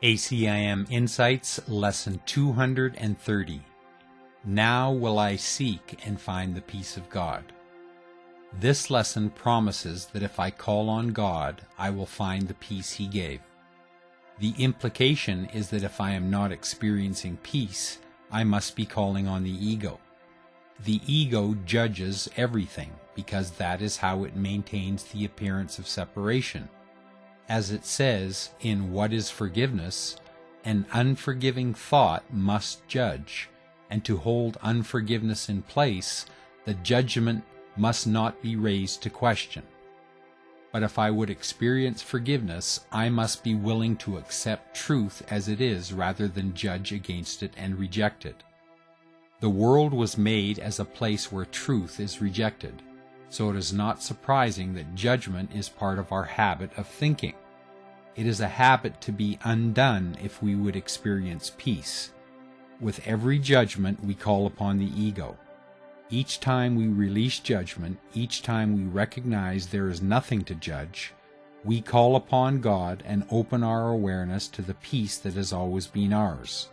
ACIM Insights, Lesson 230. Now will I seek and find the peace of God. This lesson promises that if I call on God, I will find the peace He gave. The implication is that if I am not experiencing peace, I must be calling on the ego. The ego judges everything because that is how it maintains the appearance of separation. As it says in What is Forgiveness, an unforgiving thought must judge, and to hold unforgiveness in place, the judgment must not be raised to question. But if I would experience forgiveness, I must be willing to accept truth as it is rather than judge against it and reject it. The world was made as a place where truth is rejected, so it is not surprising that judgment is part of our habit of thinking. It is a habit to be undone if we would experience peace. With every judgment, we call upon the ego. Each time we release judgment, each time we recognize there is nothing to judge, we call upon God and open our awareness to the peace that has always been ours.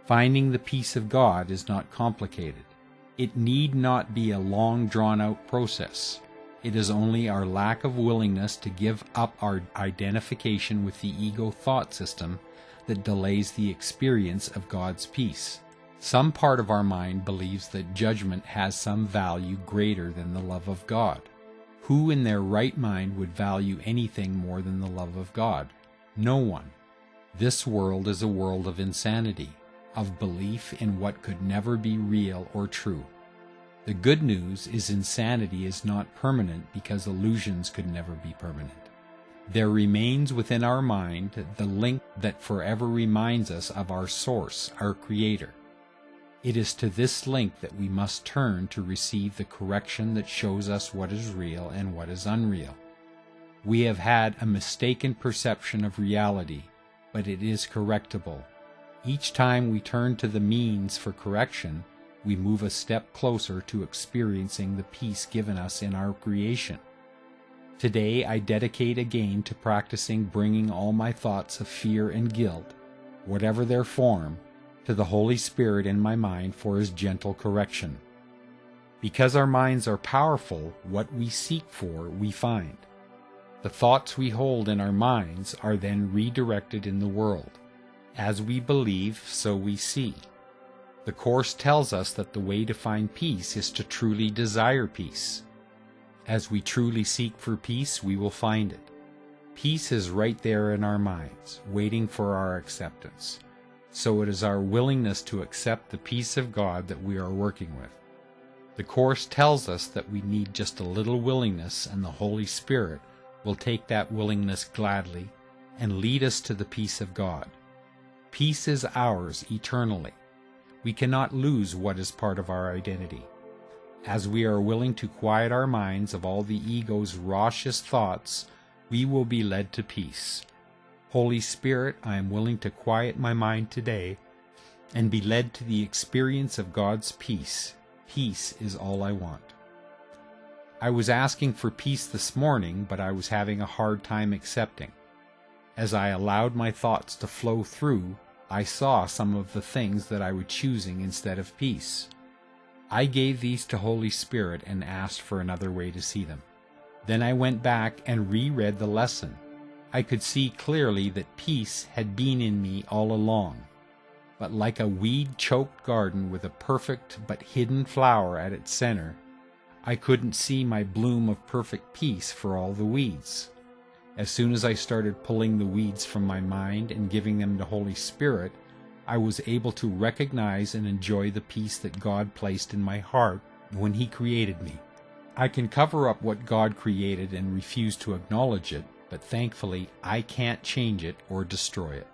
Finding the peace of God is not complicated. It need not be a long, drawn-out process. It is only our lack of willingness to give up our identification with the ego thought system that delays the experience of God's peace. Some part of our mind believes that judgment has some value greater than the love of God. Who in their right mind would value anything more than the love of God? No one. This world is a world of insanity, of belief in what could never be real or true. The good news is insanity is not permanent because illusions could never be permanent. There remains within our mind the link that forever reminds us of our source, our Creator. It is to this link that we must turn to receive the correction that shows us what is real and what is unreal. We have had a mistaken perception of reality, but it is correctable. Each time we turn to the means for correction, we move a step closer to experiencing the peace given us in our creation. Today I dedicate again to practicing bringing all my thoughts of fear and guilt, whatever their form, to the Holy Spirit in my mind for His gentle correction. Because our minds are powerful, what we seek for, we find. The thoughts we hold in our minds are then redirected in the world. As we believe, so we see. The Course tells us that the way to find peace is to truly desire peace. As we truly seek for peace, we will find it. Peace is right there in our minds, waiting for our acceptance. So it is our willingness to accept the peace of God that we are working with. The Course tells us that we need just a little willingness, and the Holy Spirit will take that willingness gladly and lead us to the peace of God. Peace is ours eternally. We cannot lose what is part of our identity. As we are willing to quiet our minds of all the ego's raucous thoughts, we will be led to peace. Holy Spirit, I am willing to quiet my mind today and be led to the experience of God's peace. Peace is all I want. I was asking for peace this morning, but I was having a hard time accepting. As I allowed my thoughts to flow through, I saw some of the things that I was choosing instead of peace. I gave these to Holy Spirit and asked for another way to see them. Then I went back and reread the lesson. I could see clearly that peace had been in me all along. But like a weed-choked garden with a perfect but hidden flower at its center, I couldn't see my bloom of perfect peace for all the weeds. As soon as I started pulling the weeds from my mind and giving them to Holy Spirit, I was able to recognize and enjoy the peace that God placed in my heart when He created me. I can cover up what God created and refuse to acknowledge it, but thankfully I can't change it or destroy it.